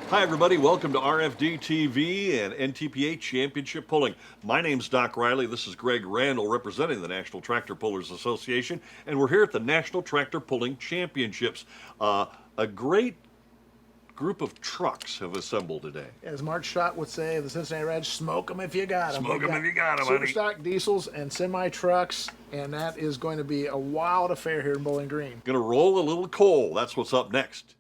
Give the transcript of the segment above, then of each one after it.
Hi, everybody. Welcome to RFD TV and NTPA Championship Pulling. My name's Doc Riley. This is Greg Randall representing the National Tractor Pullers Association, and we're here at the National Tractor Pulling Championships. A great group of trucks have assembled today. As Mark Schott would say of the Cincinnati Reds, smoke them if you got them. Smoke 'em if you got 'em, Super honey. stock diesels and semi trucks, and that is going to be a wild affair here in Bowling Green. Gonna roll a little coal. That's what's up next.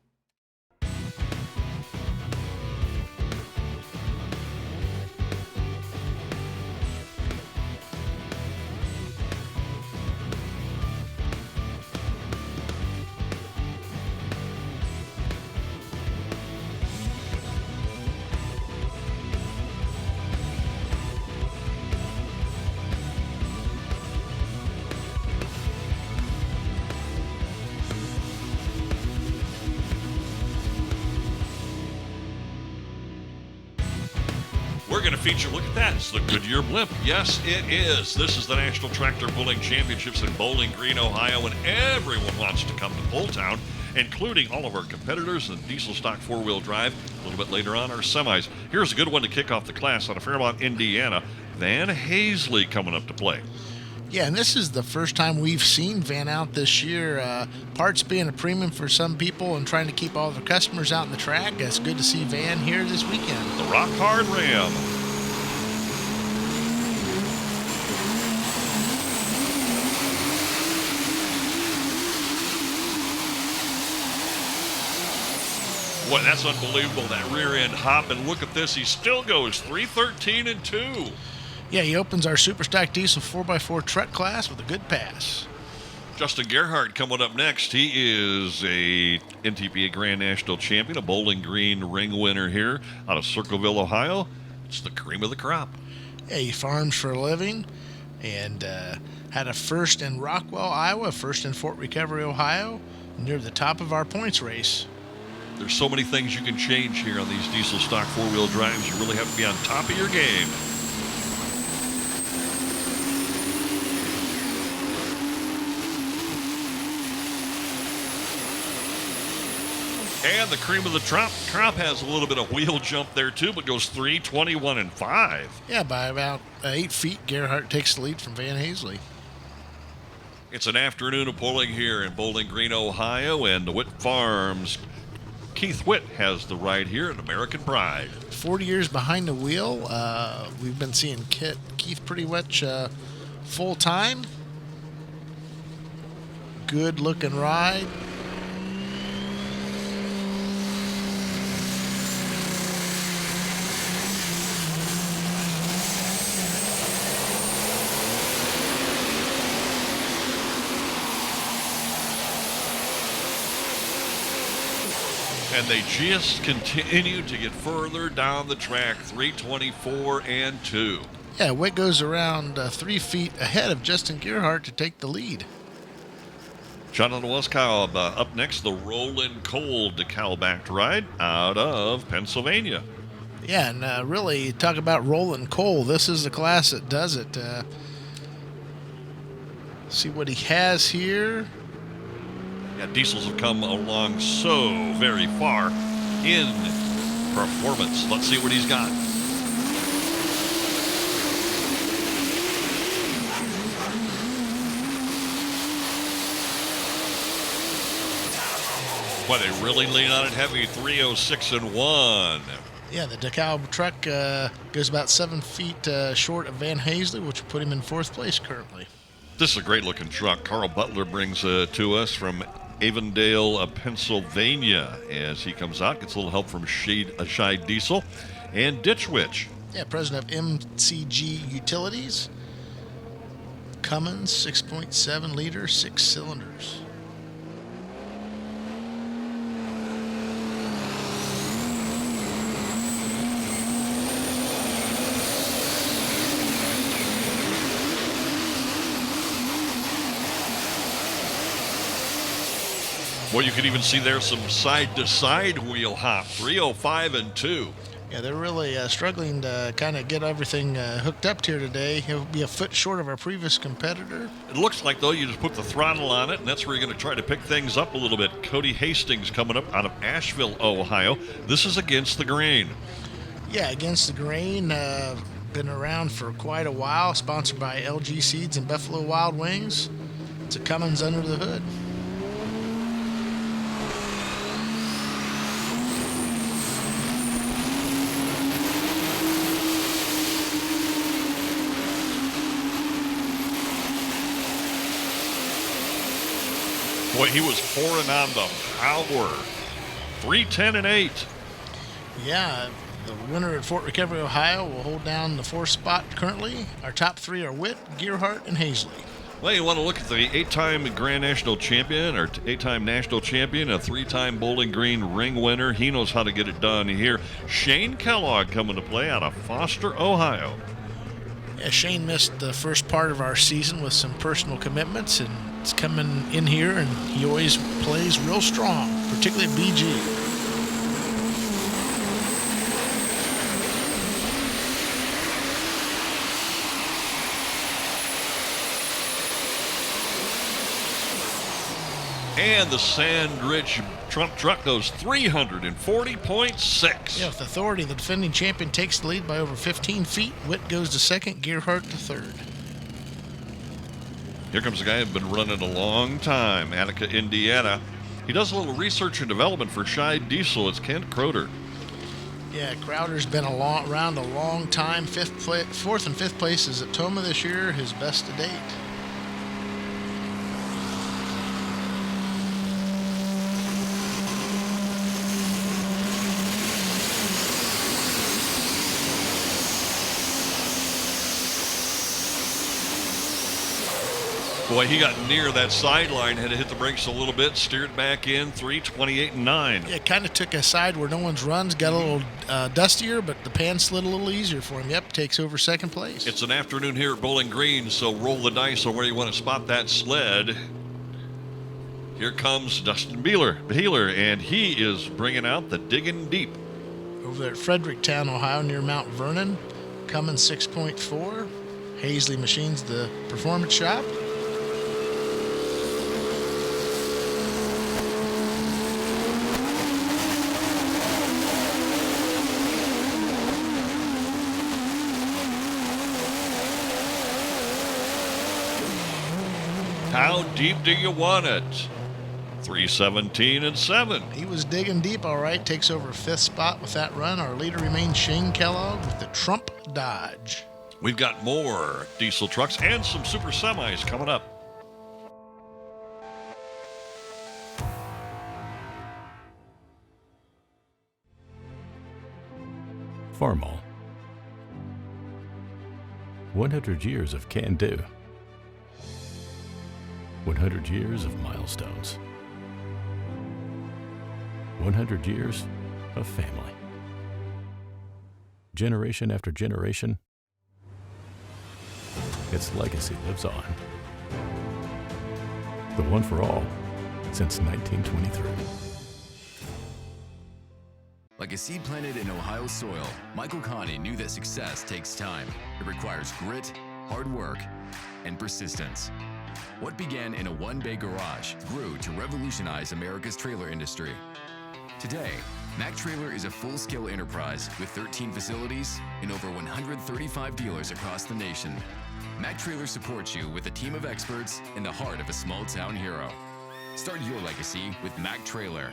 We're going to feature, look at that, it's the Goodyear blimp. Yes, it is. This is the National Tractor Pulling Championships in Bowling Green, Ohio, and everyone wants to come to Pull Town, including all of our competitors in diesel stock four-wheel drive. A little bit later on, our semis. Here's a good one to kick off the class out of Fairmont, Indiana. Van Hazley coming up to play. Yeah, and this is the first time we've seen Van out this year. Parts being a premium for some people and trying to keep all their customers out in the track. It's good to see Van here this weekend. The Rock Hard Ram. Boy, that's unbelievable, that rear end hop. And look at this, he still goes 313 and 2. Yeah, he opens our Super Stock Diesel 4x4 truck class with a good pass. Justin Gerhardt coming up next. He is a NTPA Grand National Champion, a Bowling Green ring winner here out of Circleville, Ohio. It's the cream of the crop. Yeah, he farms for a living and had a first in Rockwell, Iowa, first in Fort Recovery, Ohio, near the top of our points race. There's so many things you can change here on these diesel stock four-wheel drives. You really have to be on top of your game. And the cream of the crop has a little bit of wheel jump there too, but goes 321 and 5. Yeah, by about 8 feet, Gerhardt takes the lead from Van Hazley. It's an afternoon of pulling here in Bowling Green, Ohio, and the Witt Farms. Keith Witt has the ride here at American Pride. 40 years behind the wheel. We've been seeing Keith pretty much full time. Good looking ride. And they just continue to get further down the track, 324 and 2. Yeah, Witt goes around 3 feet ahead of Justin Gerhardt to take the lead. Jonathan Weskow up next, the Rollin' Cold decal-backed ride out of Pennsylvania. Yeah, and really, talk about rolling coal. This is the class that does it. See what he has here. Yeah, diesels have come along so very far in performance. Let's see what he's got. Boy, they really lean on it heavy, 306 and 1. Yeah, the decal truck goes about 7 feet short of Van Hazley, which will put him in 4th place currently. This is a great-looking truck. Carl Butler brings to us from Avondale, Pennsylvania, as he comes out. Gets a little help from Scheid Diesel and Ditch Witch. Yeah, president of MCG Utilities. Cummins, 6.7 liter, 6 cylinders. Well, you can even see there some side-to-side wheel hop, 305 and 2. Yeah, they're really struggling to kind of get everything hooked up here today. He'll be a foot short of our previous competitor. It looks like, though, you just put the throttle on it, and that's where you're going to try to pick things up a little bit. Cody Hastings coming up out of Asheville, Ohio. This is against the grain. Yeah, against the grain. Been around for quite a while. Sponsored by LG Seeds and Buffalo Wild Wings. It's a Cummins under the hood. Boy, he was pouring on the power. 3:10 and 8. Yeah, the winner at Fort Recovery, Ohio will hold down the 4th spot currently. Our top 3 are Witt, Gearhart, and Hazley. Well, you want to look at the 8-time Grand National Champion, or 8-time National Champion, a 3-time Bowling Green ring winner. He knows how to get it done here. Shane Kellogg coming to play out of Foster, Ohio. Yeah, Shane missed the first part of our season with some personal commitments, and it's coming in here, and he always plays real strong, particularly at BG. And the Sandrich Trump truck goes 340.6. Yeah, with authority, the defending champion takes the lead by over 15 feet. Witt goes to second, Gearhart to third. Here comes a guy who's been running a long time, Attica, Indiana. He does a little research and development for Scheid Diesel. It's Kent Croder. Yeah, Crowder's been around a long time. 4th and 5th places at Toma this year, his best to date. Boy, he got near that sideline, had to hit the brakes a little bit, steered back in, 3:28 and 9. Yeah, kind of took a side where no one's runs, got a little dustier, but the pan slid a little easier for him. Yep, takes over second place. It's an afternoon here at Bowling Green, so roll the dice on where you want to spot that sled. Here comes Dustin Beeler, and he is bringing out the Diggin' Deep. Over there at Fredericktown, Ohio, near Mount Vernon, Cummins 6.4. Hazley Machines, the performance shop. How deep do you want it? 3:17 and 7. He was digging deep, all right. Takes over 5th spot with that run. Our leader remains Shane Kellogg with the Trump Dodge. We've got more diesel trucks and some super semis coming up. Farmall. 100 years of can-do. 100 years of milestones. 100 years of family. Generation after generation, its legacy lives on. The one for all since 1923. Like a seed planted in Ohio soil, Michael Connie knew that success takes time. It requires grit, hard work, and persistence. What began in a one-bay garage grew to revolutionize America's trailer industry. Today, Mac Trailer is a full-scale enterprise with 13 facilities and over 135 dealers across the nation. Mac Trailer supports you with a team of experts in the heart of a small-town hero. Start your legacy with Mac Trailer.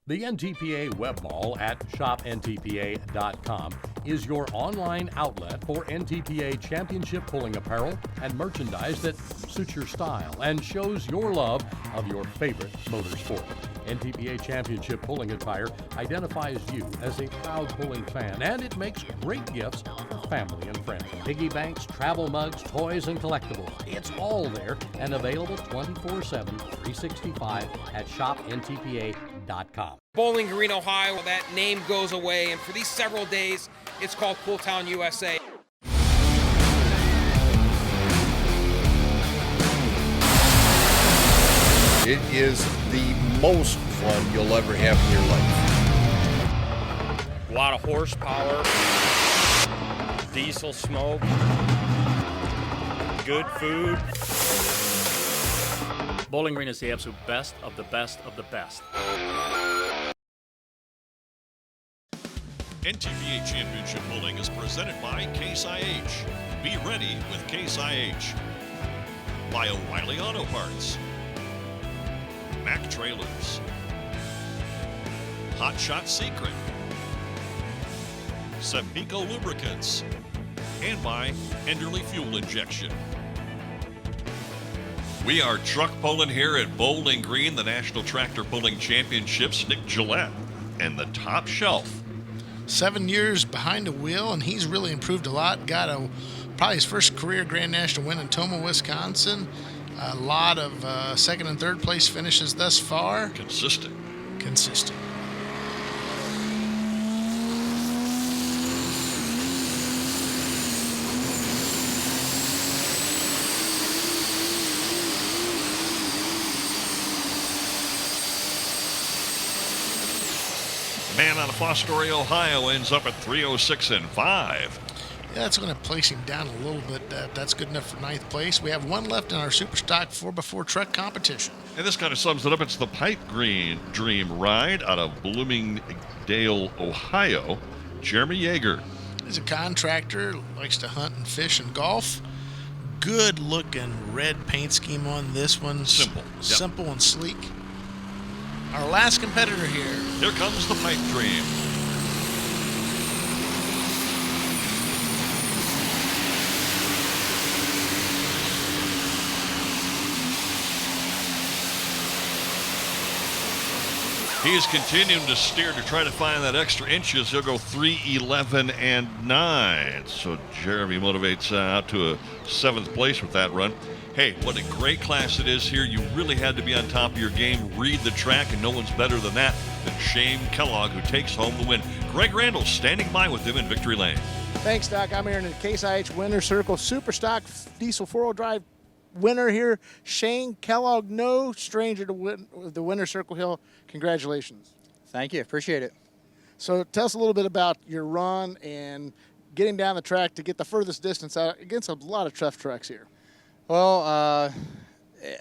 The NTPA Web Mall at shopntpa.com is your online outlet for NTPA Championship pulling apparel and merchandise that suits your style and shows your love of your favorite motorsport. NTPA Championship pulling attire identifies you as a proud pulling fan, and it makes great gifts for family and friends. Piggy banks, travel mugs, toys, and collectibles. It's all there and available 24/7, 365 at shopntpa.com. Bowling Green, Ohio, that name goes away, and for these several days, it's called Pool Town, USA. It is the most fun you'll ever have in your life. lot of horsepower, diesel smoke, good food. Bowling Green is the absolute best of the best of the best. NTPA Championship Bowling is presented by Case IH. Be ready with Case IH. By O'Reilly Auto Parts. Mac Trailers. Hot Shot Secret. Sempico Lubricants. And by Enderley Fuel Injection. We are truck pulling here at Bowling Green, the National Tractor Pulling Championships. Nick Gillette and the top shelf. 7 years behind the wheel, and he's really improved a lot. Got probably his first career Grand National win in Tomah, Wisconsin. A lot of second and third place finishes thus far. Consistent. Man out of Fostoria, Ohio ends up at 306 and 5. Yeah, that's going to place him down a little bit. That's good enough for ninth place. We have one left in our Super Stock 4x4 truck competition. And this kind of sums it up. It's the Pipe Dream Ride out of Bloomingdale, Ohio. Jeremy Yeager. He's a contractor, likes to hunt and fish and golf. Good looking red paint scheme on this one. Simple. Simple and sleek. Our last competitor here. Here comes the Pipe Dream. He is continuing to steer to try to find that extra inches. He'll go 3:11 and 9. So Jeremy motivates out to a 7th place with that run. Hey, what a great class it is here. You really had to be on top of your game, read the track, and no one's better than that than Shane Kellogg, who takes home the win. Greg Randall standing by with him in victory lane. Thanks, Doc. I'm here in the Case IH Winner Circle Super Stock Diesel 4-wheel drive winner here, Shane Kellogg. No stranger to the Winner Circle Hill. Congratulations. Thank you. Appreciate it. So tell us a little bit about your run and getting down the track to get the furthest distance out against a lot of tough trucks here. Well,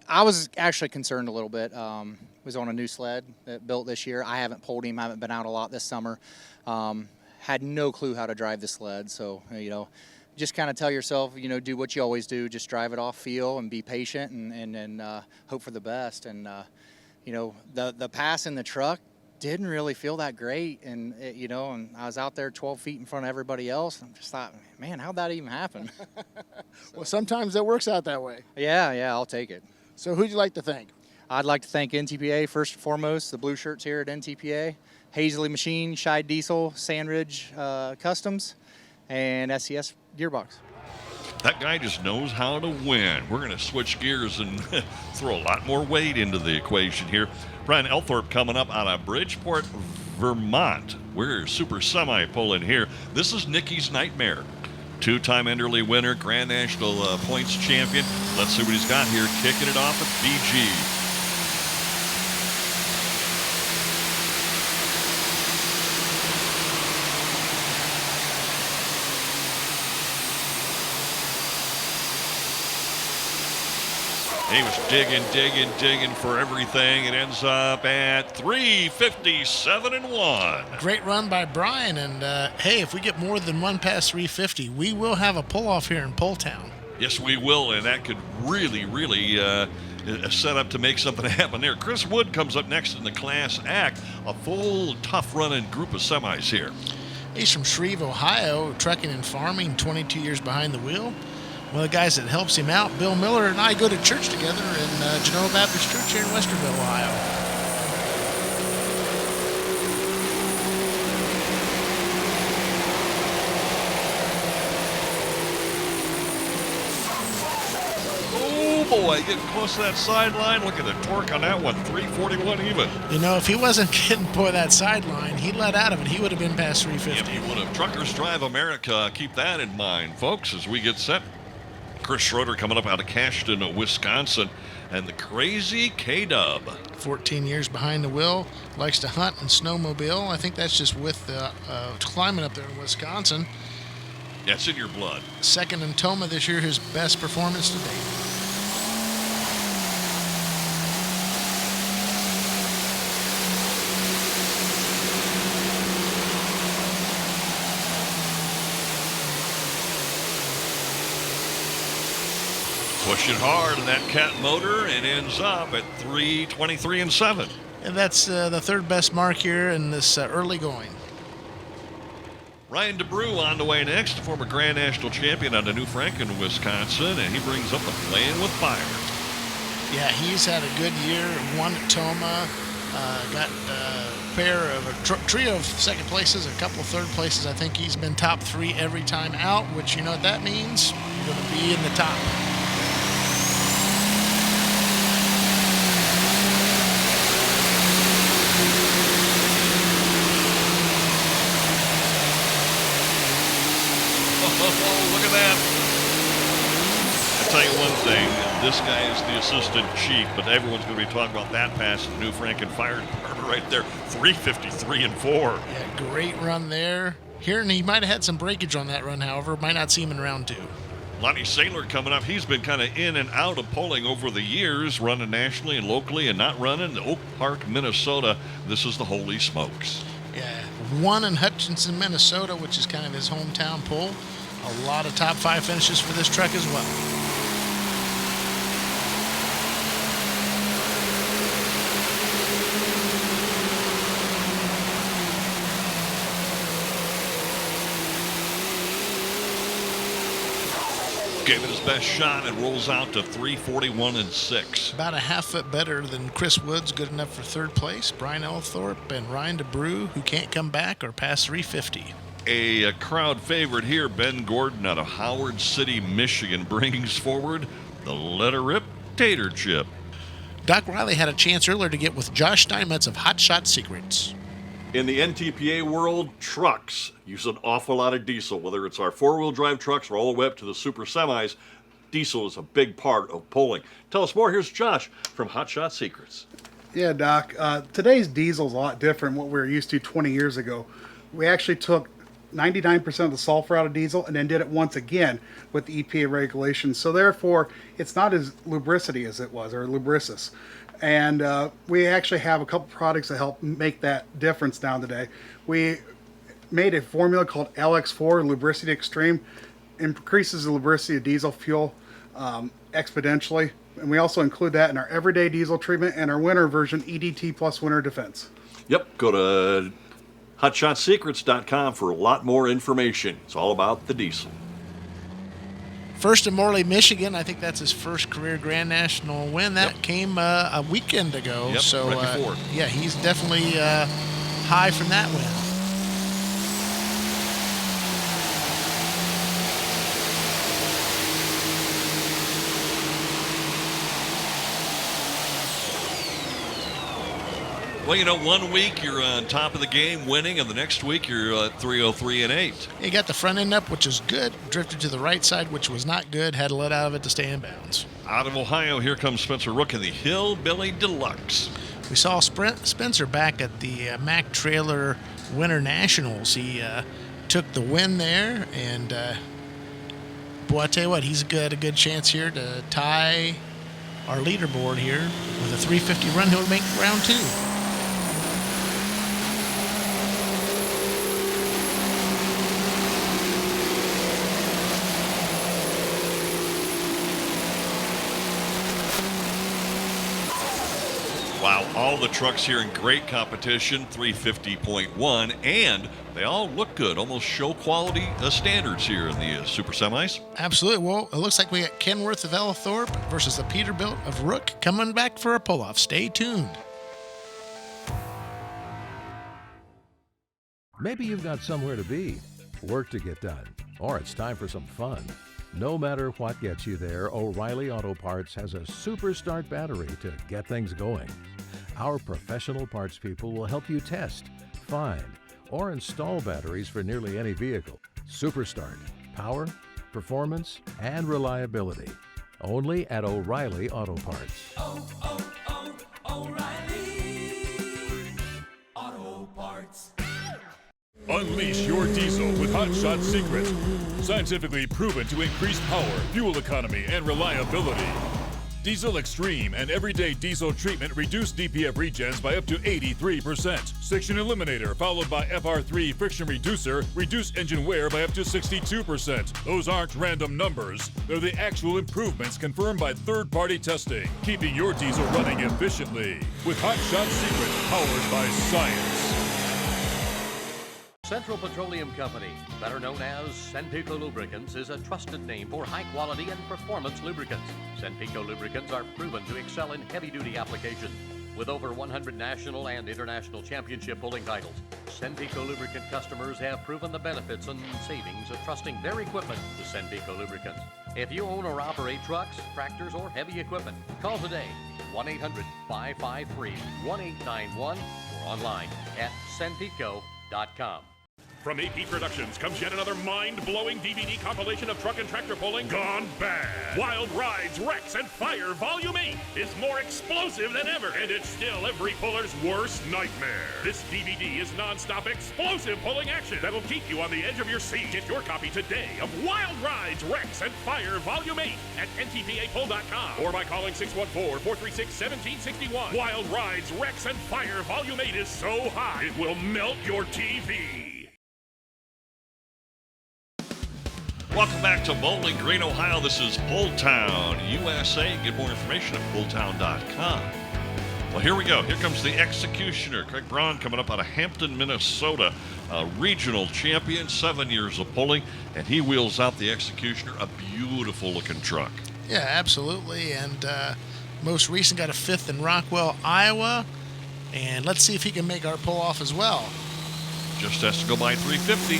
I was actually concerned a little bit. Was on a new sled that built this year. I haven't pulled him. I haven't been out a lot this summer. Had no clue how to drive the sled. So, just kind of tell yourself, do what you always do. Just drive it off feel and be patient and hope for the best. And, the pass in the truck didn't really feel that great. And, and I was out there 12 feet in front of everybody else. And I just thought, man, how'd that even happen? Well, sometimes that works out that way. Yeah, I'll take it. So who'd you like to thank? I'd like to thank NTPA first and foremost, the blue shirts here at NTPA, Hazley Machine, Scheid Diesel, Sandridge Customs, and SCS Gearbox. That guy just knows how to win. We're going to switch gears and throw a lot more weight into the equation here. Brian Elthorpe coming up out of Bridgeport, Vermont. We're super semi pulling here. This is Nicky's Nightmare. Two-time Enderley winner, Grand National points champion. Let's see what he's got here. Kicking it off at BG. He was digging for everything. It ends up at 3:57 and 1. Great run by Brian. And, hey, if we get more than one past 350, we will have a pull-off here in Poletown. Yes, we will, and that could really set up to make something happen there. Chris Wood comes up next in the Class Act, a full, tough-running group of semis here. He's from Shreve, Ohio, trucking and farming, 22 years behind the wheel. One of the guys that helps him out, Bill Miller, and I go to church together in Genoa Baptist Church here in Westerville, Ohio. Oh boy, getting close to that sideline. Look at the torque on that one, 341 even. If he wasn't getting for that sideline, he let out of it. He would have been past 350. If he would have. Truckers Drive America. Keep that in mind, folks, as we get set. Chris Schroeder coming up out of Cashton, Wisconsin, and the crazy K-Dub. 14 years behind the wheel, likes to hunt and snowmobile. I think that's just with the climbing up there in Wisconsin. That's in your blood. Second in Toma this year, his best performance to date. Pushing hard in that cat motor and ends up at 3:23 and 7. And that's the third best mark here in this early going. Ryan DeBrew on the way next, former Grand National champion out of New Franken, Wisconsin, and he brings up the Playing with Fire. Yeah, he's had a good year. Won at Toma, got a pair of a trio of second places, a couple of third places. I think he's been top 3 every time out, which you know what that means. You're going to be in the top. Oh, look at that. I tell you one thing, this guy is the assistant chief, but everyone's going to be talking about that pass at the New Franken Fire Department right there, 3:53 and 4. Yeah, great run there. Here, and he might have had some breakage on that run, however. Might not see him in round 2. Lonnie Saylor coming up. He's been kind of in and out of polling over the years, running nationally and locally and not running. Oak Park, Minnesota. This is the Holy Smokes. Yeah, won in Hutchinson, Minnesota, which is kind of his hometown pull. A lot of top 5 finishes for this truck as well. Gave it his best shot and rolls out to 3:41 and 6. About a half foot better than Chris Woods, good enough for third place. Brian Elthorpe and Ryan DeBrew, who can't come back, are past 350. A crowd favorite here, Ben Gordon out of Howard City, Michigan, brings forward the Let Her Rip Tater Chip. Doc Riley had a chance earlier to get with Josh Steinmetz of Hot Shot Secrets. In the NTPA world, trucks use an awful lot of diesel, whether it's our four-wheel drive trucks or all the way up to the super semis. Diesel is a big part of pulling. Tell us more. Here's Josh from Hot Shot Secrets. Yeah, Doc. Today's diesel's a lot different than what we were used to 20 years ago. We actually took 99% of the sulfur out of diesel and then did it once again with the EPA regulations. So therefore, it's not as lubricity as it was, or lubricis. And we actually have a couple products that help make that difference down today. We made a formula called LX4, Lubricity Extreme. Increases the lubricity of diesel fuel exponentially. And we also include that in our everyday diesel treatment and our winter version, EDT plus Winter Defense. Yep, go to hotshotsecrets.com for a lot more information. It's all about the diesel. First in Morley, Michigan. I think that's his first career Grand National win. That came a weekend ago. Yep, so right before. yeah, he's definitely high from that win. Well, you know, one week you're on top of the game winning, and the next week you're 303 and 8. He got the front end up, which is good. Drifted to the right side, which was not good. Had to let out of it to stay in bounds. Out of Ohio, here comes Spencer Rook in the Hillbilly Deluxe. We saw Spencer back at the Mack Trailer Winter Nationals. He took the win there, and boy, I tell you what, he's got a good chance here to tie our leaderboard here with a 350 run. He'll make round 2. Wow, all the trucks here in great competition, 350.1, and they all look good, almost show quality standards here in the Super Semis. Absolutely. Well, it looks like we got Kenworth of Elthorpe versus the Peterbilt of Rook coming back for a pull-off. Stay tuned. Maybe you've got somewhere to be, work to get done, or it's time for some fun. No matter what gets you there, O'Reilly Auto Parts has a Super Start battery to get things going. Our professional parts people will help you test, find, or install batteries for nearly any vehicle. Super Start. Power, performance, and reliability. Only at O'Reilly Auto Parts. O'Reilly Auto Parts. Unleash your diesel with Hot Shot Secret. Scientifically proven to increase power, fuel economy, and reliability. Diesel Extreme and Everyday Diesel Treatment reduce DPF regens by up to 83%. Friction Eliminator followed by FR3 Friction Reducer reduce engine wear by up to 62%. Those aren't random numbers. They're the actual improvements confirmed by third-party testing, keeping your diesel running efficiently. With Hot Shot Secret, powered by science. Central Petroleum Company, better known as Senpico Lubricants, is a trusted name for high quality and performance lubricants. Senpico lubricants are proven to excel in heavy-duty applications. With over 100 national and international championship pulling titles, Senpico lubricant customers have proven the benefits and savings of trusting their equipment to Senpico lubricants. If you own or operate trucks, tractors, or heavy equipment, call today 1-800-553-1891 or online at senpico.com. From AP Productions comes yet another mind-blowing DVD compilation of truck and tractor pulling gone bad. Wild Rides, Wrecks, and Fire Volume 8 is more explosive than ever, and it's still every puller's worst nightmare. This DVD is non-stop explosive pulling action that'll keep you on the edge of your seat. Get your copy today of Wild Rides, Wrecks, and Fire Volume 8 at ntpapull.com or by calling 614-436-1761. Wild Rides, Wrecks, and Fire Volume 8 is so hot it will melt your TV. Welcome back to Bowling Green, Ohio. This is Pulltown, USA. Get more information at pulltown.com. Well, here we go. Here comes the Executioner. Craig Braun coming up out of Hampton, Minnesota. A regional champion, 7 years of pulling, and he wheels out the Executioner, a beautiful-looking truck. Yeah, absolutely. And most recent got a 5th in Rockwell, Iowa. And let's see if he can make our pull-off as well. Just has to go by 350.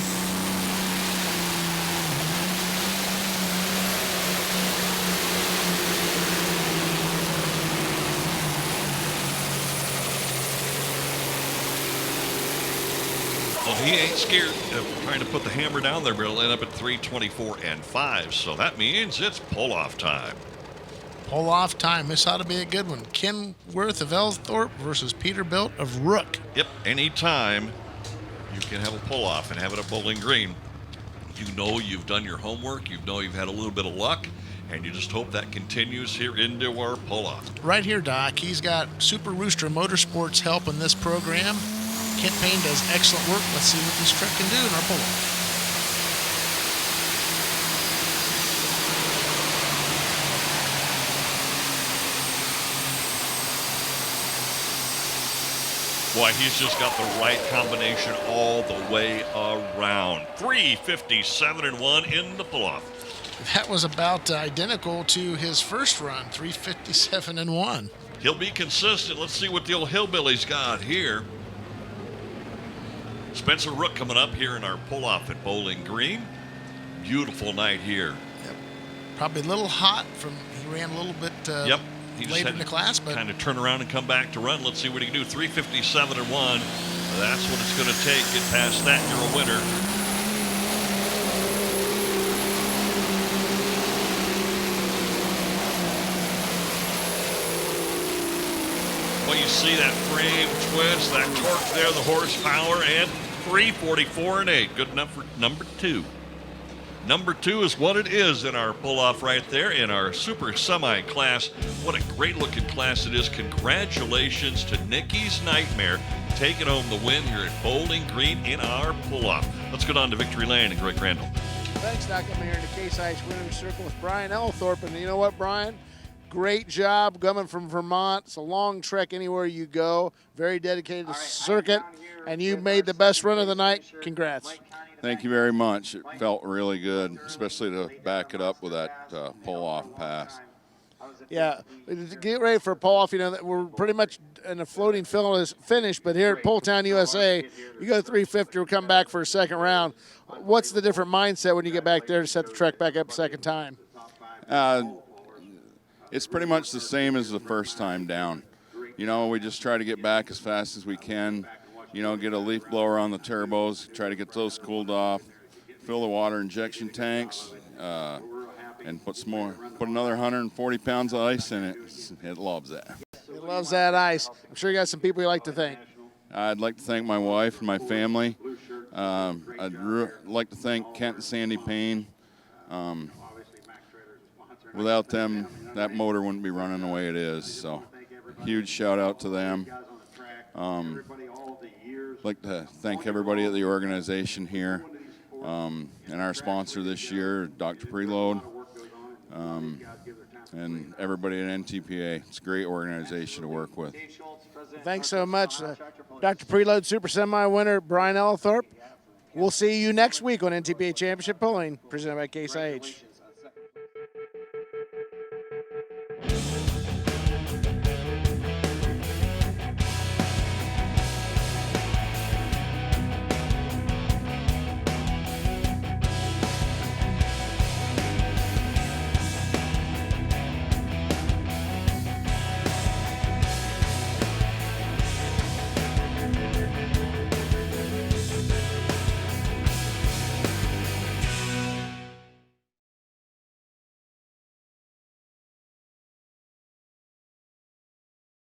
Well, he ain't scared of trying to put the hammer down there, but he'll end up at 324 and 5. So that means it's pull-off time. Pull-off time. This ought to be a good one. Ken Worth of Ellthorpe versus Peter Bilt of Rook. Yep, anytime you can have a pull-off and have it at Bowling Green, you know you've done your homework, you know you've had a little bit of luck, and you just hope that continues here into our pull-off. Right here, Doc. He's got Super Rooster Motorsports help in this program. Kent Payne does excellent work. Let's see what this truck can do in our pull-off. Boy, he's just got the right combination all the way around. 357-1 in the pull-off. That was about identical to his first run, 357-1. He'll be consistent. Let's see what the old hillbilly's got here. Spencer Rook coming up here in our pull-off at Bowling Green. Beautiful night here. Yep. Probably a little hot he ran a little bit yep. He just later had in the class, but kind of turn around and come back to run. Let's see what he can do. 357-1. That's what it's going to take. Get past that, you're a winner. Well, you see that frame twist, that torque there, the horsepower, and 344 and 8. Good enough for number 2. Number 2 is what it is in our pull-off right there in our Super Semi class. What a great-looking class it is. Congratulations to Nikki's Nightmare taking home the win here at Bowling Green in our pull-off. Let's go down to Victory Lane and Greg Randall. Thanks, Doc. I'm here in the Case IH Winner's Circle with Brian Ellthorpe. And you know what, Brian? Great job coming from Vermont. It's a long trek anywhere you go. Very dedicated to the circuit. And you made the best run of the night. Congrats. Thank you very much. It felt really good, especially to back it up with that pull-off pass. Yeah, get ready for a pull-off. You know, we're pretty much in a floating finish, but here at Pulltown, USA, you go 350, we'll come back for a second round. What's the different mindset when you get back there to set the truck back up a second time? It's pretty much the same as the first time down. You know, we just try to get back as fast as we can. You know, get a leaf blower on the turbos, try to get those cooled off, fill the water injection tanks, and put another 140 pounds of ice in it. It loves that. It loves that ice. I'm sure you got some people you like to thank. I'd like to thank my wife and my family. I'd like to thank Kent and Sandy Payne. Without them, that motor wouldn't be running the way it is. So, huge shout out to them. I'd like to thank everybody at the organization here, and our sponsor this year, Dr. Preload, and everybody at NTPA. It's a great organization to work with. Thanks so much, Dr. Preload Super Semi winner Brian Ellithorpe. We'll see you next week on NTPA Championship Pulling, presented by Case IH.